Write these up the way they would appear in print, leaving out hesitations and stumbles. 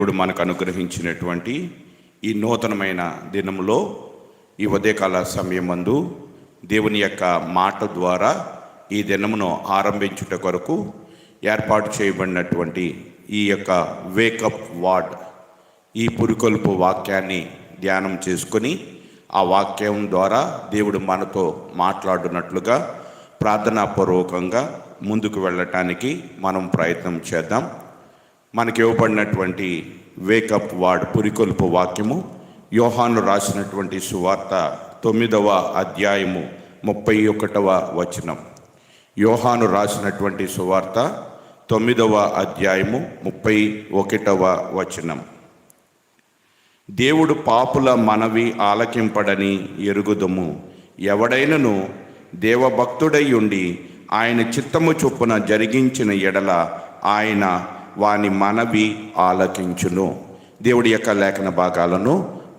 ఇప్పుడు మనకు అనుగ్రహించినటువంటి ఈ నూతనమైన దినములో ఈ ఉదయకాల సమయమందు దేవుని యొక్క మాట ద్వారా ఈ దినమును ఆరంభించుట కొరకు ఏర్పాటు చేయబడినటువంటి ఈ యొక్క వేకప్ వార్డ్ ఈ పురికొల్పు వాక్యాన్ని ధ్యానం చేసుకొని ఆ వాక్యం ద్వారా దేవుడు మనతో మాట్లాడునట్లుగా ప్రార్థనాపూర్వకంగా ముందుకు వెళ్ళటానికి మనం ప్రయత్నం చేద్దాం. మనకి ఇవ్వబడినటువంటి వేకప్ వార్డ్ పురికొల్పు వాక్యము యోహాను రాసినటువంటి సువార్త 9వ అధ్యాయము 31వ వచనం. యోహాను రాసినటువంటి సువార్త 9వ అధ్యాయము 31వ వచనం. దేవుడు పాపుల మనవి ఆలకింపడని ఎరుగుదుము. ఎవడైనను దేవభక్తుడై ఉండి ఆయన చిత్తము చొప్పున జరిగించిన ఎడల ఆయన వాని మనవి ఆలకించును. దేవుడి యొక్క లేఖన భాగాలను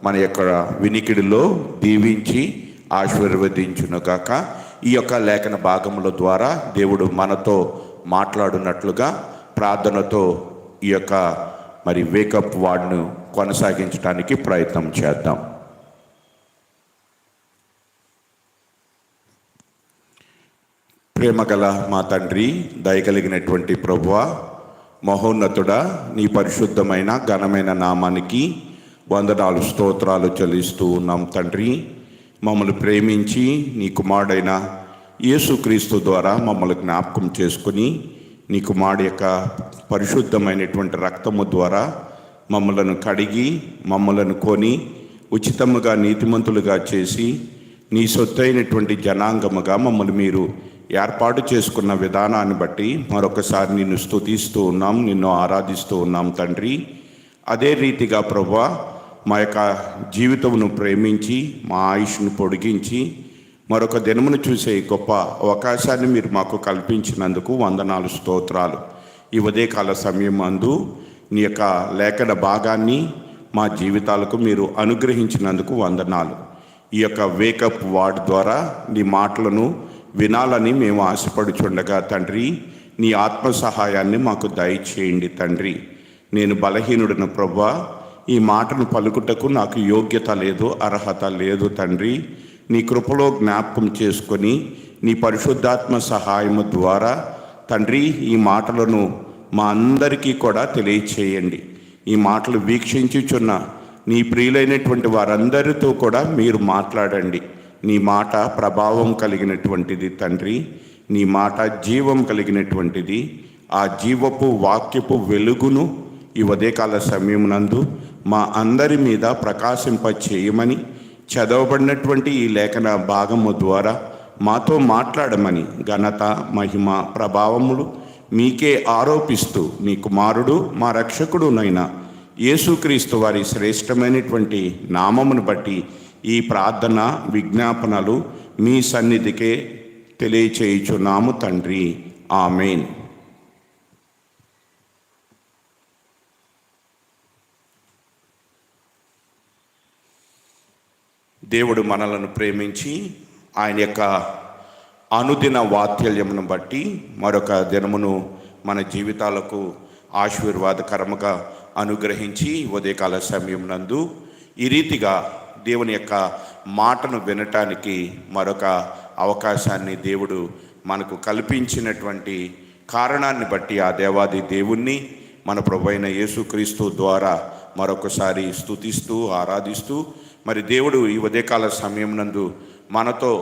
మన యొక్క వినికిడిలో దీవించి ఆశీర్వదించును గాక. ఈ యొక్క లేఖన భాగముల ద్వారా దేవుడు మనతో మాట్లాడునట్లుగా ప్రార్థనతో ఈ యొక్క వేకప్ వార్డ్ను కొనసాగించడానికి ప్రయత్నం చేద్దాం. ప్రేమగల మా తండ్రి, దయగలిగినటువంటి ప్రభువా, మహోన్నతుడా, నీ పరిశుద్ధమైన ఘనమైన నామానికి వందనాలు స్తోత్రాలు చెల్లిస్తూ ఉన్నాం తండ్రి. మమ్మల్ని ప్రేమించి నీ కుమారుడైన యేసుక్రీస్తు ద్వారా మమ్మల్ని జ్ఞాపకం చేసుకుని నీ కుమారుడు యొక్క పరిశుద్ధమైనటువంటి రక్తము ద్వారా మమ్మలను కడిగి మమ్మలను కొని ఉచితముగా నీతిమంతులుగా చేసి నీ సొత్తైనటువంటి జనాంగముగా మమ్మల్ని మీరు ఏర్పాటు చేసుకున్న విధానాన్ని బట్టి మరొకసారి నిన్ను స్తుతిస్తూ ఉన్నాం, నిన్ను ఆరాధిస్తూ ఉన్నాం తండ్రి. అదే రీతిగా ప్రభువా, మా యొక్క జీవితమును ప్రేమించి మా ఆయుష్ను పొడిగించి మరొక దినమును చూసే గొప్ప అవకాశాన్ని మీరు మాకు కల్పించినందుకు వందనాలు స్తోత్రాలు. ఈ ఉదయకాల సమయం అందు నీ యొక్క లేఖన భాగాన్ని మా జీవితాలకు మీరు అనుగ్రహించినందుకు వందనాలు. ఈ యొక్క వేకప్ వార్డ్ ద్వారా నీ మాటలను వినాలని మేము ఆశపడుచుండగా తండ్రి, నీ ఆత్మ సహాయాన్ని మాకు దయచేయండి తండ్రి. నేను బలహీనుడిన ప్రభువా, ఈ మాటను పలుకుటకు నాకు యోగ్యత లేదు, అర్హత లేదు తండ్రి. నీ కృపలో జ్ఞాపకం చేసుకొని నీ పరిశుద్ధాత్మ సహాయము ద్వారా తండ్రి ఈ మాటలను మా అందరికీ కూడా తెలియచేయండి. ఈ మాటలు వీక్షించుచున్న నీ ప్రియులైనటువంటి వారందరితో కూడా మీరు మాట్లాడండి. నీ మాట ప్రభావం కలిగినటువంటిది తండ్రి. నీ మాట జీవం కలిగినటువంటిది. ఆ జీవపు వాక్యపు వెలుగును ఈ ఉదయకాల సమయమునందు మా అందరి మీద ప్రకాశింప చేయమని, చదవబడినటువంటి ఈ లేఖన భాగము ద్వారా మాతో మాట్లాడమని ఘనత మహిమ ప్రభావములు మీకే ఆరోపిస్తూ నీ కుమారుడు మా రక్షకుడునైన యేసుక్రీస్తు వారి శ్రేష్టమైనటువంటి నామమును బట్టి ఈ ప్రార్థన విజ్ఞాపనలు మీ సన్నిధికే తెలియచేయుచున్నాము తండ్రి. ఆమేన్. దేవుడు మనలను ప్రేమించి ఆయన యొక్క అనుదిన వాత్సల్యమును బట్టి మరొక దినమును మన జీవితాలకు ఆశీర్వాదకరముగా అనుగ్రహించి ఉదయకాల సమయం నందు ఈ రీతిగా దేవుని యొక్క మాటను వినటానికి మరొక అవకాశాన్ని దేవుడు మనకు కల్పించినటువంటి కారణాన్ని బట్టి ఆ దేవాది దేవుణ్ణి మన ప్రభువైన యేసుక్రీస్తు ద్వారా మరొకసారి స్తుతిస్తూ ఆరాధిస్తూ దేవుడు ఈ ఉదయకాల సమయం నందు మనతో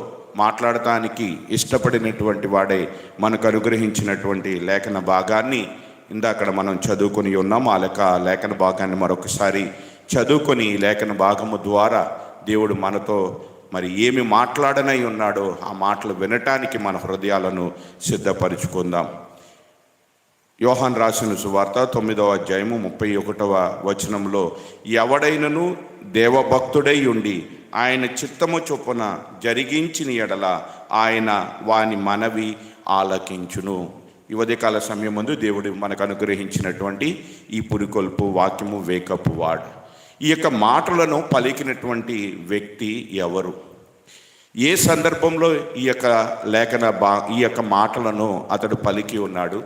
మాట్లాడటానికి ఇష్టపడినటువంటి వాడే మనకు అనుగ్రహించినటువంటి లేఖన భాగాన్ని ఇందాక మనం చదువుకొని ఉన్నాం. ఆ లేఖన భాగాన్ని మరొకసారి చదువుకొని లేఖన భాగము ద్వారా దేవుడు మనతో ఏమి మాట్లాడనై ఉన్నాడో ఆ మాటలు వినటానికి మన హృదయాలను సిద్ధపరుచుకుందాం. యోహాను రాసిన సువార్త 9వ అధ్యాయము 31వ వచనంలో, ఎవడైనను దేవభక్తుడై ఉండి ఆయన చిత్తము చొప్పున జరిగించిన ఎడల ఆయన వాని మనవి ఆలకించును. ఈ ఉదయకాల సమయం ముందు దేవుడు మనకు అనుగ్రహించినటువంటి ఈ పురికొల్పు వాక్యము వేకప్ వార్డ్. ఈ యొక్క మాటలను పలికినటువంటి వ్యక్తి ఎవరు? ఏ సందర్భంలో ఈ యొక్క ఈ యొక్క మాటలను అతడు పలికి ఉన్నాడు?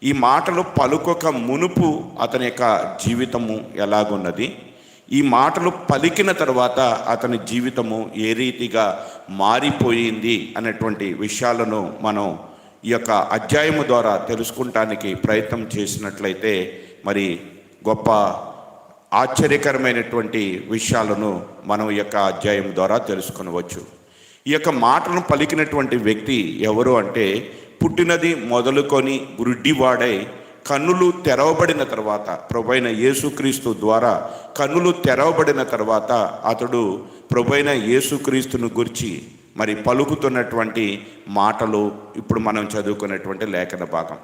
ఈ మాటలు పలుకొక మునుపు అతని యొక్క జీవితము ఎలాగున్నది, ఈ మాటలు పలికిన తర్వాత అతని జీవితము ఏ రీతిగా మారిపోయింది అనేటువంటి విషయాలను మనం ఈ యొక్క అధ్యాయము ద్వారా తెలుసుకుంటానికి ప్రయత్నం చేసినట్లయితే మరి గొప్ప ఆశ్చర్యకరమైనటువంటి విషయాలను మనం ఈ యొక్క అధ్యాయం ద్వారా తెలుసుకొనవచ్చు. ఈ యొక్క మాటలను పలికినటువంటి వ్యక్తి ఎవరు అంటే, పుట్టినది మొదలుకొని గుడ్డివాడై కన్నులు తెరవబడిన తర్వాత, ప్రభువైన యేసుక్రీస్తు ద్వారా కన్నులు తెరవబడిన తర్వాత అతడు ప్రభువైన యేసుక్రీస్తును గురించి మరి పలుకుతున్నటువంటి మాటలు ఇప్పుడు మనం చదువుకున్నటువంటి లేఖన భాగం.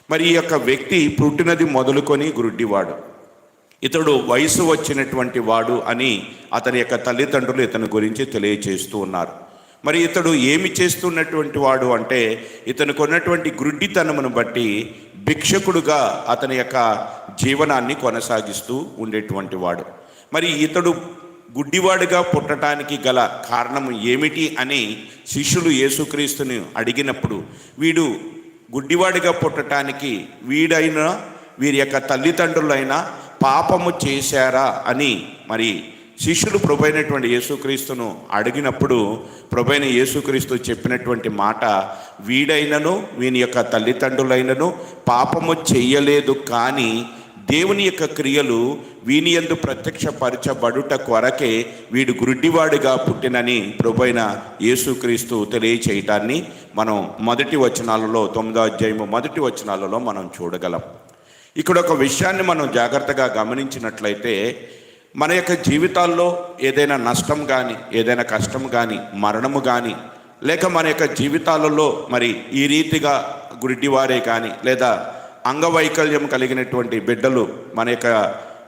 మరి ఈ యొక్క వ్యక్తి పుట్టినది మొదలుకొని గుడ్డివాడు, ఇతడు వయసు వచ్చినటువంటి వాడు అని అతని యొక్క తల్లిదండ్రులు ఇతని గురించి తెలియచేస్తూ ఉన్నారు. మరి ఇతడు ఏమి చేస్తున్నటువంటి వాడు అంటే, ఇతనికి ఉన్నటువంటి గుడ్డితనమును బట్టి భిక్షకుడుగా అతని యొక్క జీవనాన్ని కొనసాగిస్తూ ఉండేటువంటి వాడు. మరి ఇతడు గుడ్డివాడిగా పుట్టడానికి గల కారణం ఏమిటి అని శిష్యులు యేసుక్రీస్తుని అడిగినప్పుడు, వీడు గుడ్డివాడిగా పుట్టడానికి వీడైనా వీరి యొక్క తల్లిదండ్రులైనా పాపము చేశారా అని మరి శిష్యులు ప్రభువైనటువంటి యేసుక్రీస్తును అడిగినప్పుడు, ప్రభువైన యేసుక్రీస్తు చెప్పినటువంటి మాట, వీడైనను వీని యొక్క తల్లిదండ్రులైనను పాపము చెయ్యలేదు, కానీ దేవుని యొక్క క్రియలు వీని యందు ప్రత్యక్షపరచబడుట కొరకే వీడు గుడ్డివాడిగా పుట్టినని ప్రభువైన యేసుక్రీస్తు తెలియచేయటాన్ని మనం మొదటి వచనాలలో 9వ అధ్యాయము మొదటి వచనాలలో మనం చూడగలం. ఇక్కడ ఒక విషయాన్ని మనం జాగ్రత్తగా గమనించినట్లయితే, మన యొక్క జీవితాల్లో ఏదైనా నష్టం కానీ, ఏదైనా కష్టం కానీ, మరణము కానీ, లేక మన యొక్క జీవితాలలో మరి ఈ రీతిగా గుడ్డివారే కానీ, లేదా అంగవైకల్యం కలిగినటువంటి బిడ్డలు మన యొక్క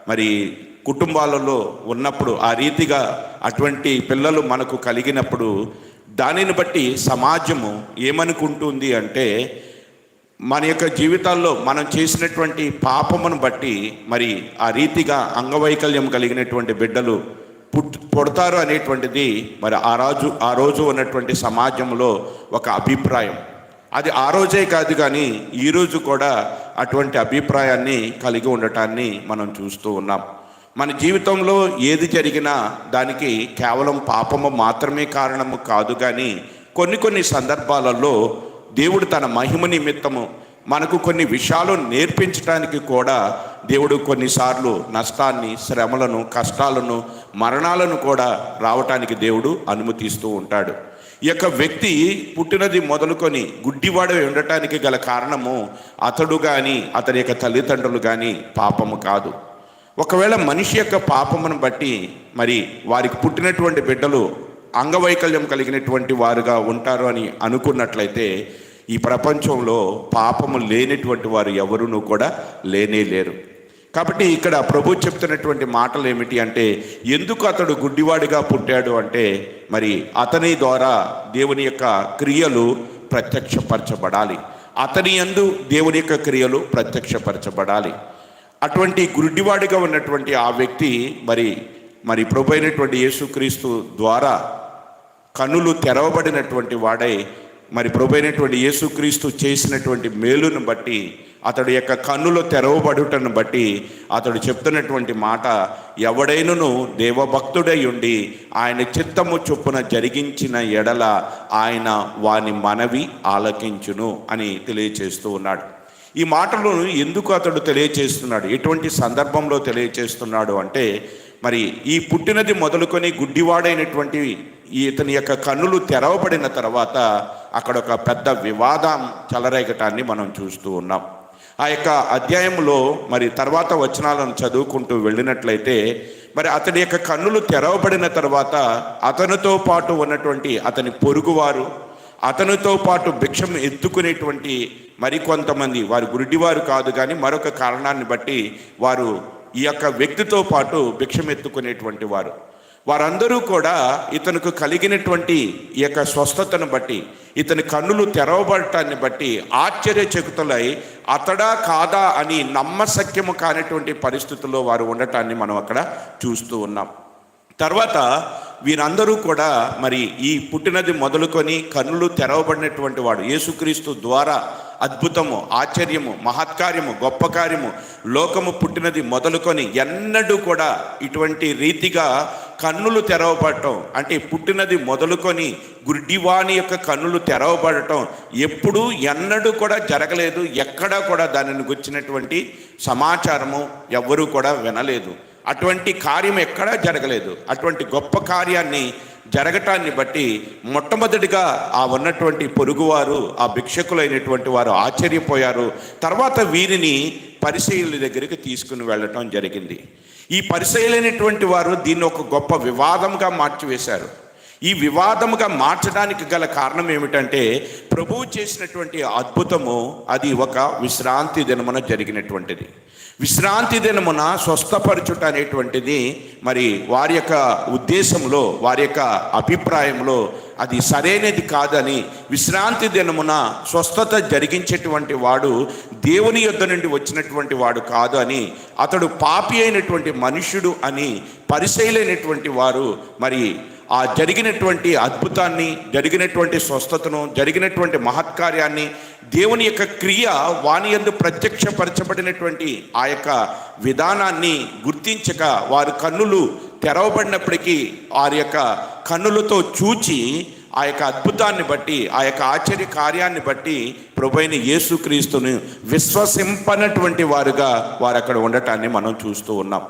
మరి కుటుంబాలలో ఉన్నప్పుడు, ఆ రీతిగా అటువంటి పిల్లలు మనకు కలిగినప్పుడు దానిని బట్టి సమాజము ఏమనుకుంటుంది అంటే, మన యొక్క జీవితాల్లో మనం చేసినటువంటి పాపమును బట్టి మరి ఆ రీతిగా అంగవైకల్యం కలిగినటువంటి బిడ్డలు పుడతారు అనేటువంటిది మరి ఆ రోజు ఉన్నటువంటి సమాజంలో ఒక అభిప్రాయం. అది ఆ రోజే కాదు కానీ ఈరోజు కూడా అటువంటి అభిప్రాయాన్ని కలిగి ఉండటాన్ని మనం చూస్తూ ఉన్నాం. మన జీవితంలో ఏది జరిగినా దానికి కేవలం పాపము మాత్రమే కారణము కాదు, కానీ కొన్ని సందర్భాలలో దేవుడు తన మహిమ నిమిత్తము మనకు కొన్ని విషయాలు నేర్పించడానికి కూడా దేవుడు కొన్నిసార్లు నష్టాన్ని, శ్రమలను, కష్టాలను, మరణాలను కూడా రావటానికి దేవుడు అనుమతిస్తూ ఉంటాడు. ఈ యొక్క వ్యక్తి పుట్టినది మొదలుకొని గుడ్డివాడు ఉండటానికి గల కారణము అతడు కానీ అతని యొక్క తల్లిదండ్రులు కానీ పాపము కాదు. ఒకవేళ మనిషి యొక్క పాపమును బట్టి మరి వారికి పుట్టినటువంటి బిడ్డలు అంగవైకల్యం కలిగినటువంటి వారుగా ఉంటారు అని అనుకున్నట్లయితే, ఈ ప్రపంచంలో పాపము లేనటువంటి వారు ఎవరునూ కూడా లేనే లేరు. కాబట్టి ఇక్కడ ప్రభు చెప్తున్నటువంటి మాటలు ఏమిటి అంటే, ఎందుకు అతడు గుడ్డివాడిగా పుట్టాడు అంటే, మరి అతని ద్వారా దేవుని యొక్క క్రియలు ప్రత్యక్షపరచబడాలి, అతని యందు దేవుని యొక్క క్రియలు ప్రత్యక్షపరచబడాలి. అటువంటి గుడ్డివాడిగా ఉన్నటువంటి ఆ వ్యక్తి మరి ప్రభు అయినటువంటి యేసుక్రీస్తు ద్వారా కన్నులు తెరవబడినటువంటి వాడై, మరి ప్రభు అయినటువంటి యేసుక్రీస్తు చేసినటువంటి మేలును బట్టి, అతడి యొక్క కన్నులు తెరవబడుటను బట్టి అతడు చెప్తున్నటువంటి మాట, ఎవడైనను దేవభక్తుడై ఉండి ఆయన చిత్తము చొప్పున జరిగించిన ఎడల ఆయన వాని మనవి ఆలకించును అని తెలియచేస్తూ ఉన్నాడు. ఈ మాటలు ఎందుకు అతడు తెలియచేస్తున్నాడు, ఎటువంటి సందర్భంలో తెలియచేస్తున్నాడు అంటే, మరి ఈ పుట్టినది మొదలుకొని గుడ్డివాడైనటువంటి ఇతని యొక్క కన్నులు తెరవబడిన తర్వాత అక్కడ ఒక పెద్ద వివాదం చెలరేగటాన్ని మనం చూస్తూ ఉన్నాం. ఆ యొక్క అధ్యాయంలో మరి తర్వాత వచనాలను చదువుకుంటూ వెళ్ళినట్లయితే, మరి అతని యొక్క కన్నులు తెరవబడిన తర్వాత అతనితో పాటు ఉన్నటువంటి అతని పొరుగువారు, అతనితో పాటు భిక్షం ఎత్తుకునేటువంటి మరికొంతమంది, వారు గుడ్డివారు కాదు కానీ మరొక కారణాన్ని బట్టి వారు ఈ యొక్క వ్యక్తితో పాటు భిక్షం ఎత్తుకునేటువంటి వారందరూ కూడా ఇతనికి కలిగినటువంటి ఈ యొక్క స్వస్థతను బట్టి, ఇతని కన్నులు తెరవబడటాన్ని బట్టి ఆశ్చర్యచకితులై అతడా కాదా అని నమ్మశక్యము కానిటువంటి పరిస్థితుల్లో వారు ఉండటాన్ని మనం అక్కడ చూస్తూ ఉన్నాం. తర్వాత వీరందరూ కూడా మరి ఈ పుట్టినది మొదలుకొని కన్నులు తెరవబడినటువంటి వాడు యేసుక్రీస్తు ద్వారా అద్భుతము, ఆశ్చర్యము, మహత్కార్యము, గొప్ప కార్యము, లోకము పుట్టినది మొదలుకొని ఎన్నడూ కూడా ఇటువంటి రీతిగా కన్నులు తెరవబడటం, అంటే పుట్టినది మొదలుకొని గుడ్డివాని యొక్క కన్నులు తెరవబడటం ఎప్పుడూ ఎన్నడూ కూడా జరగలేదు. ఎక్కడా కూడా దానిని గుర్చినటువంటి సమాచారము ఎవ్వరూ కూడా వినలేదు. అటువంటి కార్యం ఎక్కడా జరగలేదు. అటువంటి గొప్ప కార్యాన్ని జరగటాన్ని బట్టి మొట్టమొదటిగా ఆ ఉన్నటువంటి పొరుగువారు, ఆ భిక్షకులైనటువంటి వారు ఆశ్చర్యపోయారు. తర్వాత వీరిని పరిసయ్యుల దగ్గరికి తీసుకుని వెళ్ళటం జరిగింది. ఈ పరిసయ్యులైనటువంటి వారు దీన్ని ఒక గొప్ప వివాదంగా మార్చివేశారు. ఈ వివాదముగా మార్చడానికి గల కారణం ఏమిటంటే, ప్రభువు చేసినటువంటి అద్భుతము అది ఒక విశ్రాంతి దినమున జరిగినటువంటిది. విశ్రాంతి దినమున స్వస్థపరచుట అనేటువంటిది మరి వారి యొక్క ఉద్దేశంలో, వారి యొక్క అభిప్రాయంలో అది సరైనది కాదని, విశ్రాంతి దినమున స్వస్థత జరిగించేటువంటి వాడు దేవుని యొద్ద నుండి వచ్చినటువంటి వాడు కాదు అని, అతడు పాపి అయినటువంటి మనుష్యుడు అని పరిసయ్యులైనటువంటి వారు మరి ఆ జరిగినటువంటి అద్భుతాన్ని, జరిగినటువంటి స్వస్థతను, జరిగినటువంటి మహత్కార్యాన్ని, దేవుని యొక్క క్రియ వాని యందు ప్రత్యక్షపరచబడినటువంటి ఆ యొక్క విధానాన్ని గుర్తించక వారి కన్నులు తెరవబడినప్పటికీ వారి యొక్క కన్నులతో చూచి ఆ యొక్క అద్భుతాన్ని బట్టి, ఆ యొక్క ఆశ్చర్య కార్యాన్ని బట్టి ప్రభువైన యేసుక్రీస్తును విశ్వసింపనటువంటి వారుగా వారు అక్కడ ఉండటాన్ని మనం చూస్తూ ఉన్నాం.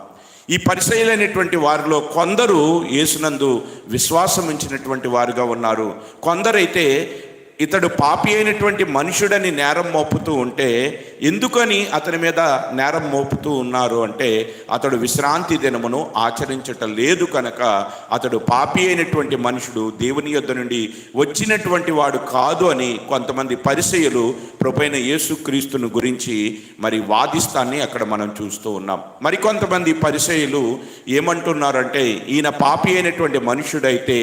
ఈ పరిసయ్యులైనటువంటి వారిలో కొందరు యేసునందు విశ్వాసం ఉంచినటువంటి వారుగా ఉన్నారు. కొందరైతే ఇతడు పాపి అయినటువంటి మనుషుడని నేరం మోపుతూ ఉంటే, ఎందుకని అతని మీద నేరం మోపుతూ ఉన్నారు అంటే, అతడు విశ్రాంతి దినమును ఆచరించటం లేదు కనుక అతడు పాపి అయినటువంటి మనుషుడు, దేవుని యొద్ద నుండి వచ్చినటువంటి వాడు కాదు అని కొంతమంది పరిసయ్యులు ప్రభువైన యేసుక్రీస్తును గురించి మరి వాదిస్తాన్ని అక్కడ మనం చూస్తూ ఉన్నాం. మరికొంతమంది పరిసయ్యులు ఏమంటున్నారంటే, ఈయన పాపి అయినటువంటి మనుషుడైతే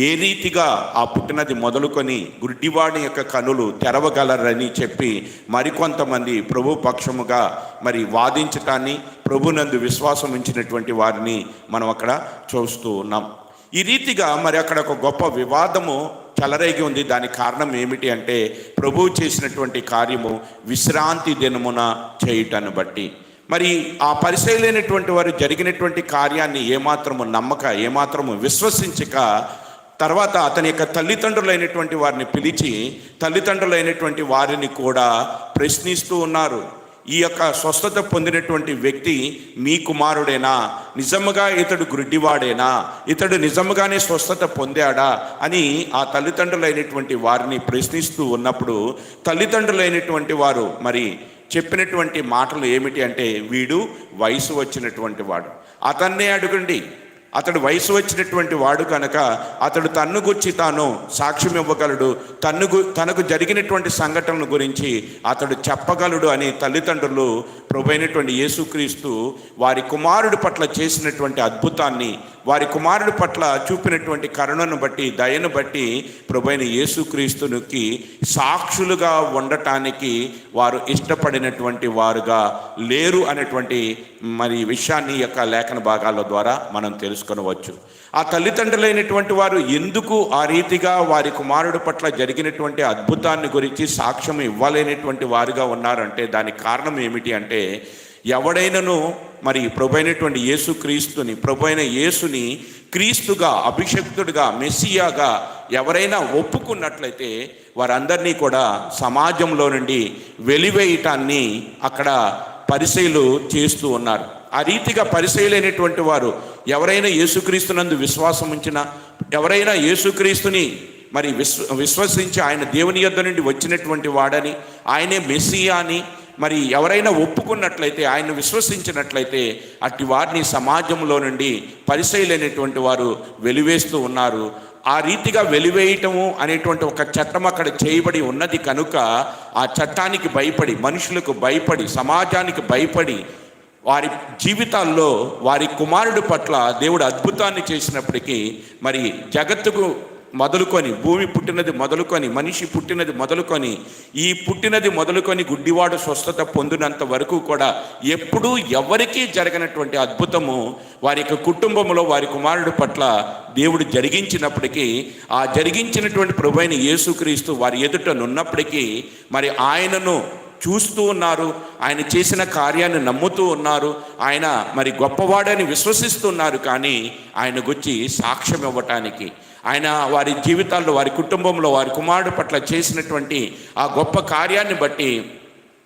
ఏ రీతిగా ఆ పుట్టినది మొదలుకొని గుడ్డివాడి యొక్క కనులు తెరవగలరని చెప్పి మరికొంతమంది ప్రభు పక్షముగా మరి వాదించటాన్ని, ప్రభునందు విశ్వాసం ఉంచినటువంటి వారిని మనం అక్కడ చూస్తూ ఉన్నాం. ఈ రీతిగా మరి అక్కడ ఒక గొప్ప వివాదము చెలరేగి ఉంది. దానికి కారణం ఏమిటి అంటే, ప్రభువు చేసినటువంటి కార్యము విశ్రాంతి దినమున చేయుటను బట్టి. మరి ఆ పరిసయ్యులైనటువంటి వారు జరిగినటువంటి కార్యాన్ని ఏమాత్రము నమ్మక, ఏమాత్రము విశ్వసించక, తర్వాత అతని యొక్క తల్లిదండ్రులైనటువంటి వారిని పిలిచి తల్లిదండ్రులైనటువంటి వారిని కూడా ప్రశ్నిస్తూ ఉన్నారు. ఈ యొక్క స్వస్థత పొందినటువంటి వ్యక్తి మీ కుమారుడేనా? నిజముగా ఇతడు గుడ్డివాడేనా? ఇతడు నిజముగానే స్వస్థత పొందాడా అని ఆ తల్లిదండ్రులైనటువంటి వారిని ప్రశ్నిస్తూ ఉన్నప్పుడు, తల్లిదండ్రులైనటువంటి వారు మరి చెప్పినటువంటి మాటలు ఏమిటి అంటే, వీడు వయసు వచ్చినటువంటి వాడు, అతన్నే అడగండి, అతడు వయసు వచ్చినటువంటి వాడు కనుక అతడు తన్ను గురించి తాను సాక్ష్యం ఇవ్వగలడు, తనకు జరిగినటువంటి సంఘటనల గురించి అతడు చెప్పగలడు అని తల్లిదండ్రులు ప్రభువైనటువంటి యేసుక్రీస్తు వారి కుమారుడి పట్ల చేసినటువంటి అద్భుతాన్ని, వారి కుమారుడి పట్ల చూపినటువంటి కరుణను బట్టి, దయను బట్టి ప్రభువైన యేసుక్రీస్తునికి సాక్షులుగా ఉండటానికి వారు ఇష్టపడినటువంటి వారుగా లేరు అనేటువంటి మరి విషయాన్ని యొక్క లేఖన భాగాల ద్వారా మనం తెలుసుకొనవచ్చు. ఆ తల్లిదండ్రులైనటువంటి వారు ఎందుకు ఆ రీతిగా వారి కుమారుడి పట్ల జరిగినటువంటి అద్భుతాన్ని గురించి సాక్ష్యం ఇవ్వలేనటువంటి వారుగా ఉన్నారంటే, దానికి కారణం ఏమిటి అంటే, ఎవడైనను మరి ప్రభువైనటువంటి యేసుక్రీస్తుని, ప్రభువైన యేసుని క్రీస్తుగా, అభిషక్తుడిగా, మెస్సియాగా ఎవరైనా ఒప్పుకున్నట్లయితే వారందరినీ కూడా సమాజంలో నుండి వెలివేయటాన్ని అక్కడ పరిసయ్యులు చేస్తూ ఉన్నారు. ఆ రీతిగా పరిసయ్యులైనటువంటి వారు ఎవరైనా యేసుక్రీస్తునందు విశ్వాసం ఉంచినా, ఎవరైనా యేసుక్రీస్తుని మరి విశ్వసించి ఆయన దేవుని యొద్ద నుండి వచ్చినటువంటి వాడని, ఆయనే మెస్సియా అని మరి ఎవరైనా ఒప్పుకున్నట్లయితే, ఆయన విశ్వసించినట్లయితే అట్టి వారిని సమాజంలో నుండి పరిసయ్యులైనటువంటి వారు వెలివేస్తూ ఉన్నారు. ఆ రీతిగా వెలివేయటము అనేటువంటి ఒక చట్టం అక్కడ చేయబడి ఉన్నది కనుక ఆ చట్టానికి భయపడి, మనుషులకు భయపడి, సమాజానికి భయపడి వారి జీవితాల్లో వారి కుమారుడి పట్ల దేవుడు అద్భుతాన్ని చేసినప్పటికీ మరి జగత్తుకు మొదలుకొని, భూమి పుట్టినది మొదలుకొని, మనిషి పుట్టినది మొదలుకొని, ఈ పుట్టినది మొదలుకొని గుడ్డివాడు స్వస్థత పొందినంత వరకు కూడా ఎప్పుడూ ఎవరికీ జరగనటువంటి అద్భుతము వారి యొక్క కుటుంబంలో వారి కుమారుడి పట్ల దేవుడు జరిగించినప్పటికీ, ఆ జరిగించినటువంటి ప్రభువైన యేసుక్రీస్తు వారి ఎదుట నున్నప్పటికీ మరి ఆయనను చూస్తూ ఉన్నారు, ఆయన చేసిన కార్యాన్ని నమ్ముతూ ఉన్నారు, ఆయన మరి గొప్పవాడని విశ్వసిస్తున్నారు. కానీ ఆయన గురించి సాక్ష్యం ఇవ్వటానికి, ఆయన వారి జీవితాల్లో వారి కుటుంబంలో వారి కుమారుడు పట్ల చేసినటువంటి ఆ గొప్ప కార్యాన్ని బట్టి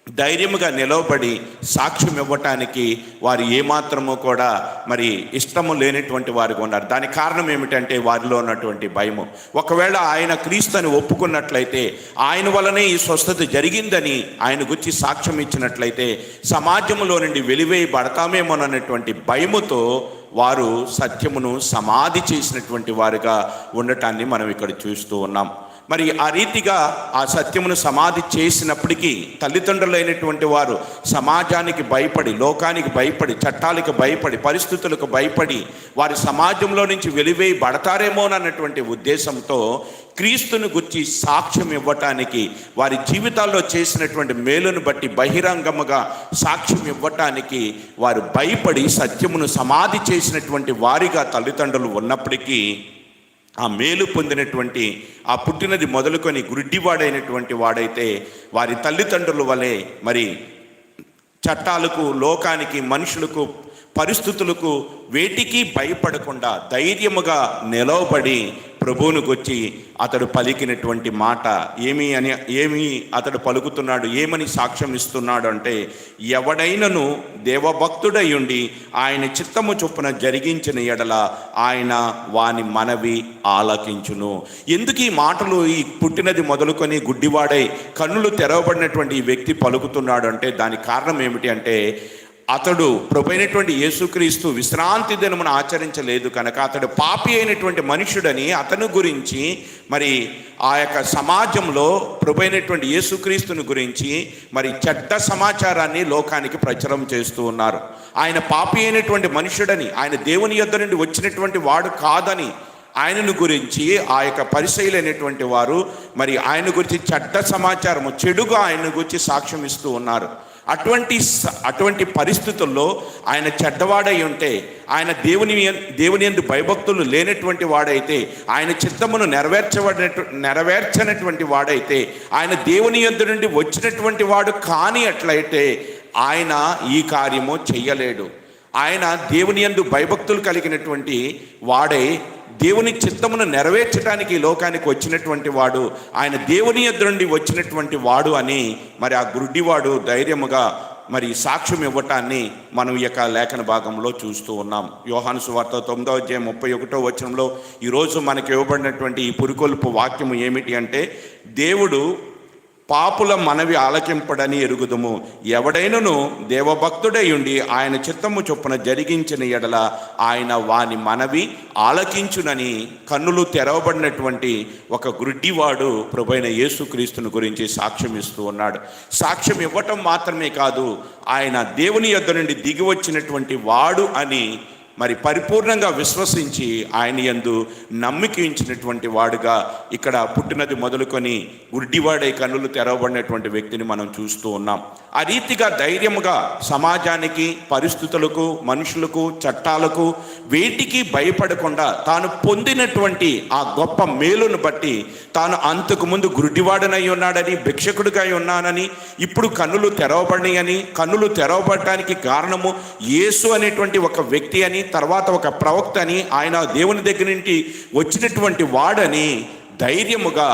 ధైర్యముగా నిలవబడి సాక్ష్యం ఇవ్వటానికి వారు ఏమాత్రమూ కూడా మరి ఇష్టము లేనటువంటి వారుగా ఉన్నారు. దానికి కారణం ఏమిటంటే వారిలో ఉన్నటువంటి భయము. ఒకవేళ ఆయన క్రీస్తుని ఒప్పుకున్నట్లయితే, ఆయన వలనే ఈ స్వస్థత జరిగిందని ఆయన గురించి సాక్ష్యం ఇచ్చినట్లయితే సమాజంలో నుండి వెలివేయబడతామేమోనన్నటువంటి భయముతో వారు సత్యమును సమాధి చేసినటువంటి వారుగా ఉండటాన్ని మనం ఇక్కడ చూస్తూ ఉన్నాం. మరి ఆ రీతిగా ఆ సత్యమును సమాధి చేసినప్పటికీ తల్లిదండ్రులైనటువంటి వారు సమాజానికి భయపడి, లోకానికి భయపడి, చట్టాలకు భయపడి, పరిస్థితులకు భయపడి వారి సమాజంలో నుంచి వెలివేయబడతారేమోనన్నటువంటి ఉద్దేశంతో క్రీస్తుని గురించి సాక్ష్యం ఇవ్వటానికి, వారి జీవితాల్లో చేసినటువంటి మేలును బట్టి బహిరంగముగా సాక్ష్యం ఇవ్వటానికి వారు భయపడి సత్యమును సమాధి చేసినటువంటి వారిగా తల్లిదండ్రులు ఉన్నప్పటికీ, ఆ మేలు పొందినటువంటి ఆ పుట్టినది మొదలుకొని గుడ్డివాడైనటువంటి వాడైతే వారి తల్లిదండ్రుల వలె మరి చట్టాలకు, లోకానికి, మనుషులకు, పరిస్థితులకు వేటికి భయపడకుండా ధైర్యముగా నిలవబడి ప్రభువును వచ్చి అతడు పలికినటువంటి మాట ఏమి అతడు పలుకుతున్నాడు, ఏమని సాక్ష్యం ఇస్తున్నాడు అంటే, ఎవడైనను దేవభక్తుడై ఉండి ఆయన చిత్తము చొప్పున జరిగించిన ఎడల ఆయన వాని మనవి ఆలకించును. ఎందుకు ఈ మాటలు ఈ పుట్టినది మొదలుకొని గుడ్డివాడై కన్నులు తెరవబడినటువంటి ఈ వ్యక్తి పలుకుతున్నాడు అంటే, దానికి కారణం ఏమిటి అంటే, అతడు ప్రభువైనటువంటి యేసుక్రీస్తు విశ్రాంతి దినమును ఆచరించలేదు కనుక అతడు పాపి అయినటువంటి మనుషుడని అతను గురించి మరి ఆ యొక్క సమాజంలో ప్రభువైనటువంటి యేసుక్రీస్తుని గురించి మరి చెడ్డ సమాచారాన్ని లోకానికి ప్రచారం చేస్తూ ఉన్నారు. ఆయన పాపి అయినటువంటి మనుషుడని, ఆయన దేవుని యొద్ద నుండి వచ్చినటువంటి వాడు కాదని ఆయనను గురించి ఆ యొక్క పరిసయ్యులైనటువంటి వారు మరి ఆయన గురించి చెడ్డ సమాచారము, చెడుగా ఆయన గురించి సాక్ష్యం ఇస్తూ ఉన్నారు. అటువంటి పరిస్థితుల్లో ఆయన చెడ్డవాడై ఉంటే, ఆయన దేవుని యందు భయభక్తులు లేనటువంటి వాడైతే, ఆయన చిత్తమును నెరవేర్చనటువంటి వాడైతే, ఆయన దేవుని యందు నుండి వచ్చినటువంటి వాడు కాని అట్లయితే ఆయన ఈ కార్యము చెయ్యలేడు. ఆయన దేవుని యందు భయభక్తులు కలిగినటువంటి వాడై దేవుని చిత్తమును నెరవేర్చడానికి లోకానికి వచ్చినటువంటి వాడు, ఆయన దేవుని యొద్ద నుండి వచ్చినటువంటి వాడు అని మరి ఆ గుడ్డివాడు ధైర్యముగా మరి సాక్ష్యం ఇవ్వటాన్ని మనం ఈ యొక్క లేఖన భాగంలో చూస్తూ ఉన్నాం. యోహాను సువార్త 9:31 ఈరోజు మనకి ఇవ్వబడినటువంటి ఈ పురికొల్పు వాక్యము ఏమిటి అంటే, దేవుడు పాపుల మనవి ఆలకింపడని ఎరుగుదుము, ఎవడైనను దేవభక్తుడై ఉండి ఆయన చిత్తము చొప్పున జరిగించిన ఎడల ఆయన వాని మనవి ఆలకించునని కన్నులు తెరవబడినటువంటి ఒక గుడ్డివాడు ప్రభువైన యేసుక్రీస్తుని గురించి సాక్ష్యం ఇస్తూ ఉన్నాడు. సాక్ష్యం ఇవ్వటం మాత్రమే కాదు, ఆయన దేవుని యొద్ద నుండి దిగి వచ్చినటువంటి వాడు అని మరి పరిపూర్ణంగా విశ్వసించి ఆయన యందు నమ్మిక ఉంచినటువంటి వాడుగా ఇక్కడ పుట్టినది మొదలుకొని గుడ్డివాడై కన్నులు తెరవబడినటువంటి వ్యక్తిని మనం చూస్తూ ఉన్నాం. ఆ రీతిగా ధైర్యముగా సమాజానికి, పరిస్థితులకు, మనుషులకు, చట్టాలకు వేటికి భయపడకుండా తాను పొందినటువంటి ఆ గొప్ప మేలును బట్టి, తాను అంతకుముందు గుడ్డివాడనై ఉన్నాడని, భిక్షకుడిగా ఉన్నానని, ఇప్పుడు కన్నులు తెరవబడినని, కన్నులు తెరవబడటానికి కారణము యేసు అనేటువంటి ఒక వ్యక్తి అని, తర్వాత ఒక ప్రవక్త అని, ఆయన దేవుని దగ్గర నుండి వచ్చినటువంటి వాడని ధైర్యముగా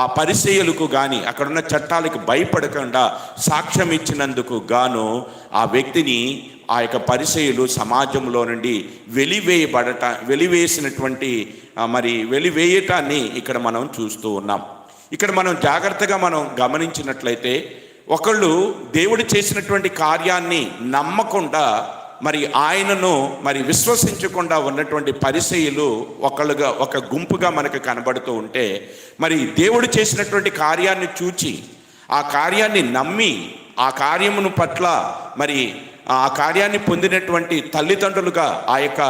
ఆ పరిసయ్యులకు కానీ అక్కడున్న చట్టాలకు భయపడకుండా సాక్ష్యం ఇచ్చినందుకు గాను ఆ వ్యక్తిని ఆ యొక్క పరిసయ్యులు సమాజంలో నుండి వెలివేసినటువంటి మరి వెలివేయటాన్ని ఇక్కడ మనం చూస్తూ ఉన్నాం. ఇక్కడ మనం జాగ్రత్తగా మనం గమనించినట్లయితే, ఒకళ్ళు దేవుడు చేసినటువంటి కార్యాన్ని నమ్మకుండా మరి ఆయనను మరి విశ్వసించకుండా ఉన్నటువంటి పరిసయ్యులు ఒక గుంపుగా మనకు కనబడుతూ ఉంటే, మరి దేవుడు చేసినటువంటి కార్యాన్ని చూచి ఆ కార్యాన్ని నమ్మి ఆ కార్యమును పట్ల మరి ఆ కార్యాన్ని పొందినటువంటి తల్లిదండ్రులుగా ఆ యొక్క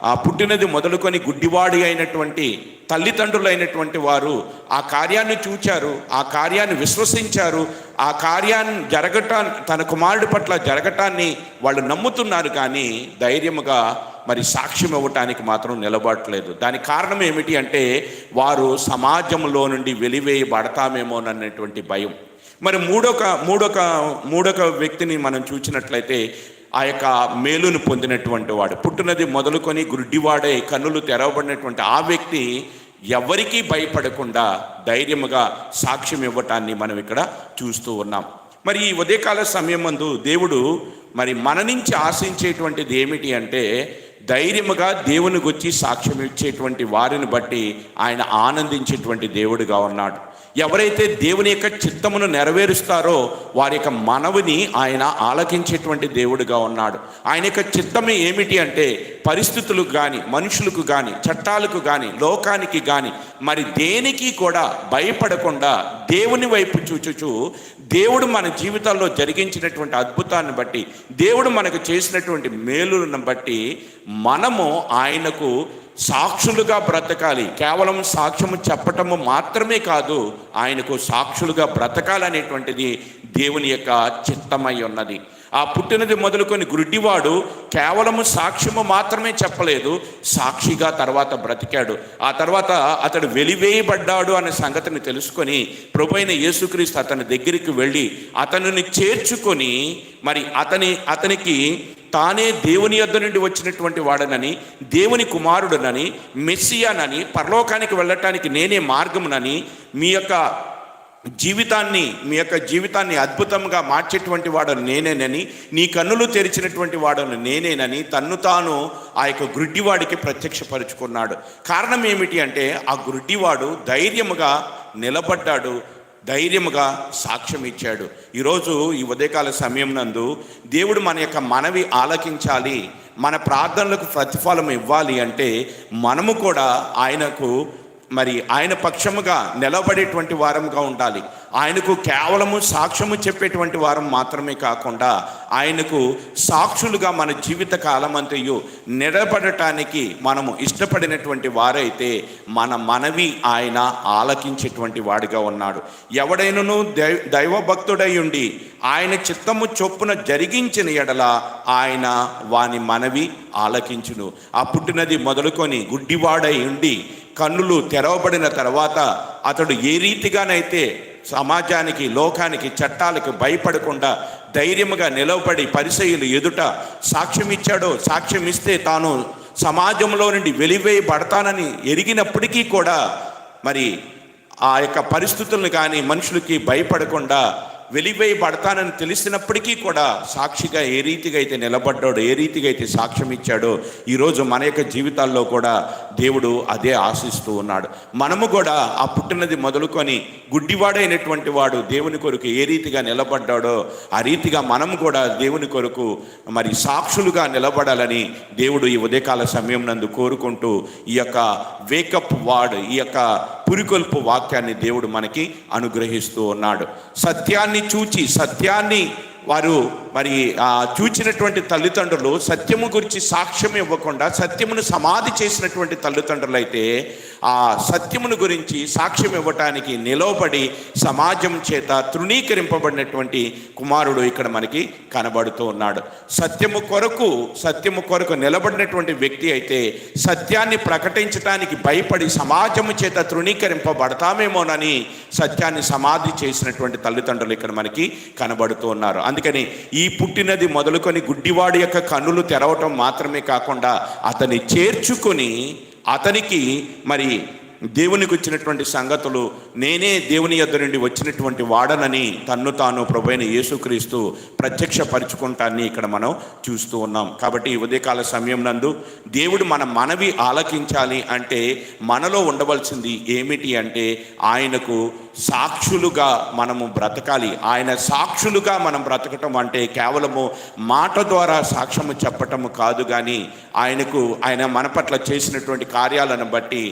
ఆ పుట్టినది మొదలుకొని గుడ్డివాడి అయినటువంటి తల్లిదండ్రులైనటువంటి వారు ఆ కార్యాన్ని చూచారు, ఆ కార్యాన్ని విశ్వసించారు, ఆ కార్యాన్ని తన కుమారుడి పట్ల జరగటాన్ని వాళ్ళు నమ్ముతున్నారు, కానీ ధైర్యముగా మరి సాక్ష్యం ఇవ్వటానికి మాత్రం నిలబడట్లేదు. దానికి కారణం ఏమిటి అంటే వారు సమాజంలో నుండి వెలివేయబడతామేమోనన్నటువంటి భయం. మరి మూడొక వ్యక్తిని మనం చూసినట్లయితే ఆ యొక్క మేలును పొందినటువంటి వాడు, పుట్టినది మొదలుకొని గుడ్డివాడే కన్నులు తెరవబడినటువంటి ఆ వ్యక్తి ఎవరికీ భయపడకుండా ధైర్యముగా సాక్ష్యం ఇవ్వటాన్ని మనం ఇక్కడ చూస్తూ ఉన్నాం. మరి ఈ ఉదయకాల సమయం నందు దేవుడు మరి మన నుంచి ఆశించేటువంటిది ఏమిటి అంటే ధైర్యముగా దేవుని గురించి సాక్ష్యం ఇచ్చేటువంటి వారిని బట్టి ఆయన ఆనందించేటువంటి దేవుడిగా ఉన్నాడు. ఎవరైతే దేవుని యొక్క చిత్తమును నెరవేరుస్తారో వారి యొక్క మనవిని ఆయన ఆలకించేటువంటి దేవుడిగా ఉన్నాడు. ఆయన యొక్క చిత్తమే ఏమిటి అంటే పరిస్థితులకు కానీ, మనుషులకు కానీ, చట్టాలకు కానీ, లోకానికి కానీ మరి దేనికి కూడా భయపడకుండా దేవుని వైపు చూచుచు దేవుడు మన జీవితాల్లో జరిగించినటువంటి అద్భుతాన్ని బట్టి, దేవుడు మనకు చేసినటువంటి మేలులను బట్టి మనము ఆయనకు సాక్షులుగా బ్రతకాలి. కేవలం సాక్ష్యము చెప్పటము మాత్రమే కాదు, ఆయనకు సాక్షులుగా బ్రతకాలనేటువంటిది దేవుని యొక్క చిత్తమై ఉన్నది. ఆ పుట్టినది మొదలుకొని గుడ్డివాడు కేవలము సాక్ష్యము మాత్రమే చెప్పలేదు, సాక్షిగా తర్వాత బ్రతికాడు. ఆ తర్వాత అతడు వెలివేయబడ్డాడు అనే సంగతిని తెలుసుకొని ప్రభువైన యేసుక్రీస్తు అతని దగ్గరికి వెళ్ళి అతనిని చేర్చుకొని మరి అతనికి తానే దేవుని యొద్ద నుండి వచ్చినటువంటి వాడనని, దేవుని కుమారుడునని, మెస్సియానని, పరలోకానికి వెళ్ళటానికి నేనే మార్గమునని, మీ యొక్క జీవితాన్ని అద్భుతంగా మార్చేటువంటి వాడను నేనేనని, నీ కన్నులు తెరిచినటువంటి వాడను నేనేనని తన్ను తాను ఆ యొక్క గుడ్డివాడికి ప్రత్యక్షపరుచుకున్నాడు. కారణం ఏమిటి అంటే ఆ గుడ్డివాడు ధైర్యముగా నిలబడ్డాడు, ధైర్యముగా సాక్ష్యం ఇచ్చాడు. ఈరోజు ఈ ఉదయకాల సమయం నందు దేవుడు మన యొక్క మనవి ఆలకించాలి, మన ప్రార్థనలకు ప్రతిఫలం ఇవ్వాలి అంటే మనము కూడా ఆయన పక్షముగా నిలబడేటువంటి వారముగా ఉండాలి. ఆయనకు కేవలము సాక్ష్యము చెప్పేటువంటి వారం మాత్రమే కాకుండా ఆయనకు సాక్షులుగా మన జీవిత కాలమంతయు నిలబడటానికి మనము ఇష్టపడినటువంటి వారైతే మన మనవి ఆయన ఆలకించేటువంటి వాడిగా ఉన్నాడు. ఎవడైనను దైవభక్తుడై ఉండి ఆయన చిత్తము చొప్పున జరిగించిన ఎడల ఆయన వాని మనవి ఆలకించును. ఆ పుట్టినది మొదలుకొని గుడ్డివాడై ఉండి కన్నులు తెరవబడిన తర్వాత అతడు ఏ రీతిగానైతే సమాజానికి, లోకానికి, చట్టాలకు భయపడకుండా ధైర్యముగా నిలవబడి పరిసయ్యులు ఎదుట సాక్ష్యం ఇచ్చాడో, సాక్ష్యం ఇస్తే తాను సమాజంలో నుండి వెలివేయబడతానని ఎరిగినప్పటికీ కూడా మరి ఆ యొక్క పరిస్థితులను కానీ మనుషులకి భయపడకుండా వెలివేయబడతానని తెలిసినప్పటికీ కూడా సాక్షిగా ఏ రీతిగా అయితే నిలబడ్డాడో, ఏ రీతిగా అయితే సాక్ష్యం ఇచ్చాడో ఈరోజు మన యొక్క జీవితాల్లో కూడా దేవుడు అదే ఆశిస్తూ ఉన్నాడు. మనము కూడా ఆ పుట్టినది మొదలుకొని గుడ్డివాడైనటువంటి వాడు దేవుని కొరకు ఏ రీతిగా నిలబడ్డాడో ఆ రీతిగా మనము కూడా దేవుని కొరకు మరి సాక్షులుగా నిలబడాలని దేవుడు ఈ ఉదయకాల సమయం నందు కోరుకుంటూ ఈ యొక్క వేకప్ వర్డ్, ఈ యొక్క పురికొల్పు వాక్యాన్ని దేవుడు మనకి అనుగ్రహిస్తూ ఉన్నాడు. సత్యాన్ని వారు మరి చూచినటువంటి తల్లిదండ్రులు సత్యము గురించి సాక్ష్యం ఇవ్వకుండా సత్యమును సమాధి చేసినటువంటి తల్లిదండ్రులు అయితే ఆ సత్యమును గురించి సాక్ష్యం ఇవ్వటానికి నిలవబడి సమాజం చేత తృణీకరింపబడినటువంటి కుమారుడు ఇక్కడ మనకి కనబడుతూ ఉన్నాడు. సత్యము కొరకు నిలబడినటువంటి వ్యక్తి అయితే సత్యాన్ని ప్రకటించడానికి భయపడి సమాజము చేత తృణీకరింపబడతామేమోనని సత్యాన్ని సమాధి చేసినటువంటి తల్లిదండ్రులు ఇక్కడ మనకి కనబడుతూ ఉన్నారు. అందుకని ఈ పుట్టినది మొదలుకొని గుడ్డివాడి యొక్క కన్నులు తెరవటం మాత్రమే కాకుండా అతన్ని చేర్చుకొని అతనికి మరి దేవునికి వచ్చినటువంటి సంగతులు, నేనే దేవుని యొద్ద నుండి వచ్చినటువంటి వాడనని తన్ను తాను ప్రభువైన యేసుక్రీస్తు ప్రత్యక్షపరుచుకుంటాన్ని ఇక్కడ మనం చూస్తూ ఉన్నాం. కాబట్టి ఈ ఉదయకాల సమయం నందు దేవుడు మన మనవి ఆలకించాలి అంటే మనలో ఉండవలసింది ఏమిటి అంటే ఆయనకు సాక్షులుగా మనము బ్రతకాలి. ఆయన సాక్షులుగా మనం బ్రతకటం అంటే కేవలము మాట ద్వారా సాక్ష్యము చెప్పటము కాదు, కానీ ఆయన మన పట్ల చేసినటువంటి కార్యాలను బట్టి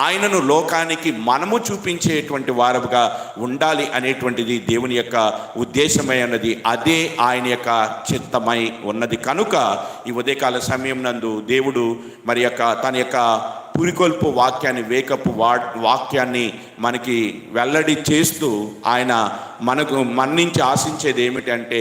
ఆయనను లోకానికి మనము చూపించేటువంటి వారుగా ఉండాలి అనేటువంటిది దేవుని యొక్క ఉద్దేశమై ఉన్నది. అదే ఆయన యొక్క చిత్తమై ఉన్నది. కనుక ఈ ఉదయకాల సమయం నందు దేవుడు మరి తన యొక్క పురికొల్పు వాక్యాన్ని, వేకపు వాక్యాన్ని మనకి వెల్లడి చేస్తూ ఆయన మన నుంచి ఆశించేది ఏమిటంటే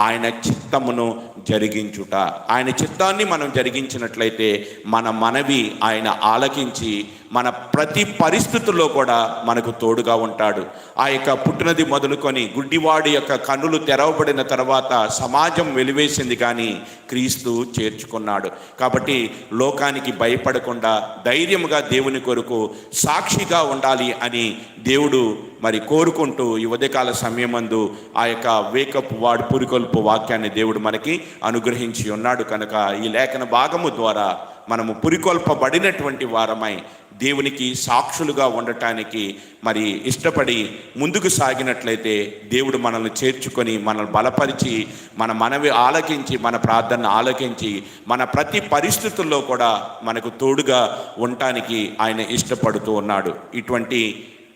ఆయన చిత్తమును జరిగించుట. ఆయన చిత్తాన్ని మనం జరిగించినట్లయితే మన మనవి ఆయన ఆలకించి మన ప్రతి పరిస్థితుల్లో కూడా మనకు తోడుగా ఉంటాడు. ఆ యొక్క పుట్టినది మొదలుకొని గుడ్డివాడి యొక్క కన్నులు తెరవబడిన తర్వాత సమాజం వెలివేసింది, కానీ క్రీస్తు చేర్చుకున్నాడు. కాబట్టి లోకానికి భయపడకుండా ధైర్యముగా దేవుని కొరకు సాక్షిగా ఉండాలి అని దేవుడు మరి కోరుకుంటూ ఈ ఉదయకాల సమయమందు ఆ యొక్క వేకప్ పురికొల్పు వాక్యాన్ని దేవుడు మనకి అనుగ్రహించి ఉన్నాడు. కనుక ఈ లేఖన భాగము ద్వారా మనము పురికొల్పబడినటువంటి వారమై దేవునికి సాక్షులుగా ఉండటానికి మరి ఇష్టపడి ముందుకు సాగినట్లయితే దేవుడు మనల్ని చేర్చుకొని మనల్ని బలపరిచి మన మనవి ఆలకించి మన ప్రార్థన ఆలకించి మన ప్రతి పరిస్థితుల్లో కూడా మనకు తోడుగా ఉండటానికి ఆయన ఇష్టపడుతూ ఉన్నాడు. ఇటువంటి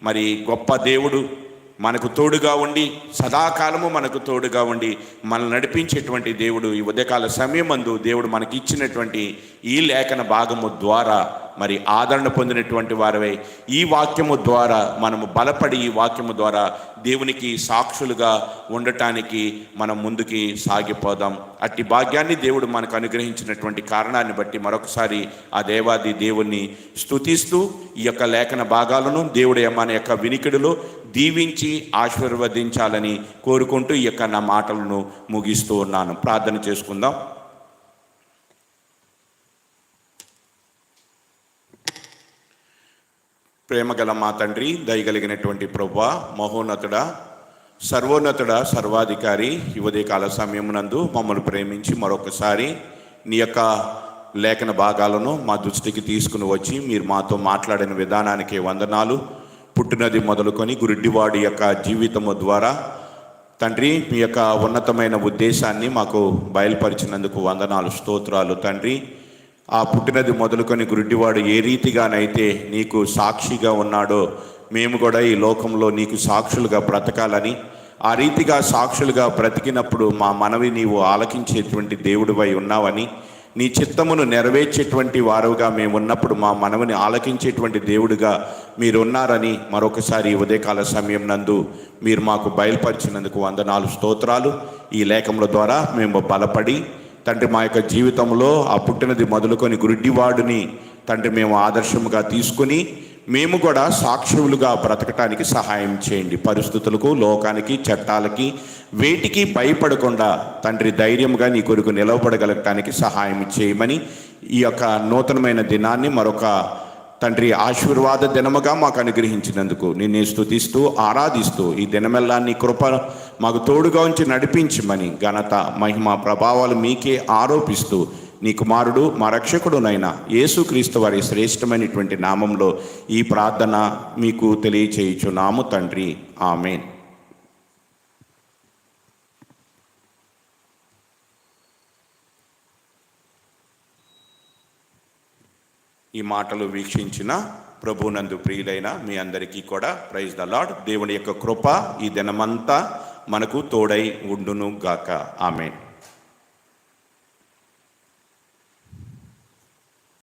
మరి గొప్ప దేవుడు మనకు తోడుగా ఉండి సదాకాలము మనకు తోడుగా ఉండి మనల్ని నడిపించేటువంటి దేవుడు ఈ ఉదయకాల సమయమందు దేవుడు మనకి ఇచ్చినటువంటి ఈ లేఖన భాగము ద్వారా మరి ఆదరణ పొందినటువంటి వారవై ఈ వాక్యము ద్వారా మనము బలపడి ఈ వాక్యము ద్వారా దేవునికి సాక్షులుగా ఉండటానికి మనం ముందుకి సాగిపోదాం. అట్టి భాగ్యాన్ని దేవుడు మనకు అనుగ్రహించినటువంటి కారణాన్ని బట్టి మరొకసారి ఆ దేవాది దేవుణ్ణి స్తుతిస్తూ ఈ యొక్క లేఖన భాగాలను దేవుడు మన యొక్క వినికిడిలో దీవించి ఆశీర్వదించాలని కోరుకుంటూ ఈ యొక్క నా మాటలను ముగిస్తూ ఉన్నాను. ప్రార్థన చేసుకుందాం. ప్రేమగల మా తండ్రి, దయగలిగినటువంటి ప్రభువా, మహోన్నతుడా, సర్వోన్నతుడా, సర్వాధికారి, ఈ ఉదయకాల సమయమునందు మమ్మల్ని ప్రేమించి మరొకసారి నీ యొక్క లేఖన భాగాలను మా దృష్టికి తీసుకుని వచ్చి మీరు మాతో మాట్లాడిన విధానానికి వందనాలు. పుట్టినది మొదలుకొని గురుడ్డివాడి యొక్క జీవితము ద్వారా తండ్రి మీ యొక్క ఉన్నతమైన ఉద్దేశాన్ని మాకు బయలుపరిచినందుకు వందనాలు, స్తోత్రాలు తండ్రి. ఆ పుట్టినది మొదలుకొని గురుడ్డివాడు ఏ రీతిగానైతే నీకు సాక్షిగా ఉన్నాడో మేము కూడా ఈ లోకంలో నీకు సాక్షులుగా బ్రతకాలని, ఆ రీతిగా సాక్షులుగా బ్రతికినప్పుడు మా మనవి నీవు ఆలకించేటువంటి దేవుడివై ఉన్నావని, నీ చిత్తమును నెరవేర్చేటువంటి వారుగా మేము ఉన్నప్పుడు మా మనవిని ఆలకించేటువంటి దేవుడిగా మీరున్నారని మరొకసారి ఉదయకాల సమయం నందు మీరు మాకు బయలుపరిచినందుకు వందనాలు, స్తోత్రాలు. ఈ లేఖముల ద్వారా మేము బలపడి తండ్రి మా యొక్క జీవితంలో ఆ పుట్టినది మొదలుకొని గురుడ్డివాడిని తండ్రి మేము ఆదర్శముగా తీసుకుని మేము కూడా సాక్షులుగా బ్రతకటానికి సహాయం చేయండి. పరిస్థితులకు, లోకానికి, చట్టాలకి, వేటికి భయపడకుండా తండ్రి ధైర్యంగా నీ కొరకు నిలవబడగలగటానికి సహాయం చేయమని ఈ యొక్క నూతనమైన దినాన్ని మరొక తండ్రి ఆశీర్వాద దినముగా మాకు అనుగ్రహించినందుకు నిన్నే స్తుతిస్తూ ఆరాధిస్తూ ఈ దినమెల్లా నీ కృప మాకు తోడుగా ఉంచి నడిపించమని ఘనత, మహిమ, ప్రభావాలు మీకే ఆరోపిస్తూ నీ కుమారుడు మా రక్షకుడునైన యేసుక్రీస్తు వారి శ్రేష్టమైనటువంటి నామంలో ఈ ప్రార్థన మీకు తెలియచేయుచున్నాము తండ్రి. ఆమేన్. ఈ మాటలు వీక్షించిన ప్రభునందు ప్రియులైన మీ అందరికీ కూడా ప్రైజ్ ద లార్డ్. దేవుని యొక్క కృప ఈ దినమంతా మనకు తోడై ఉండును గాక. ఆమేన్.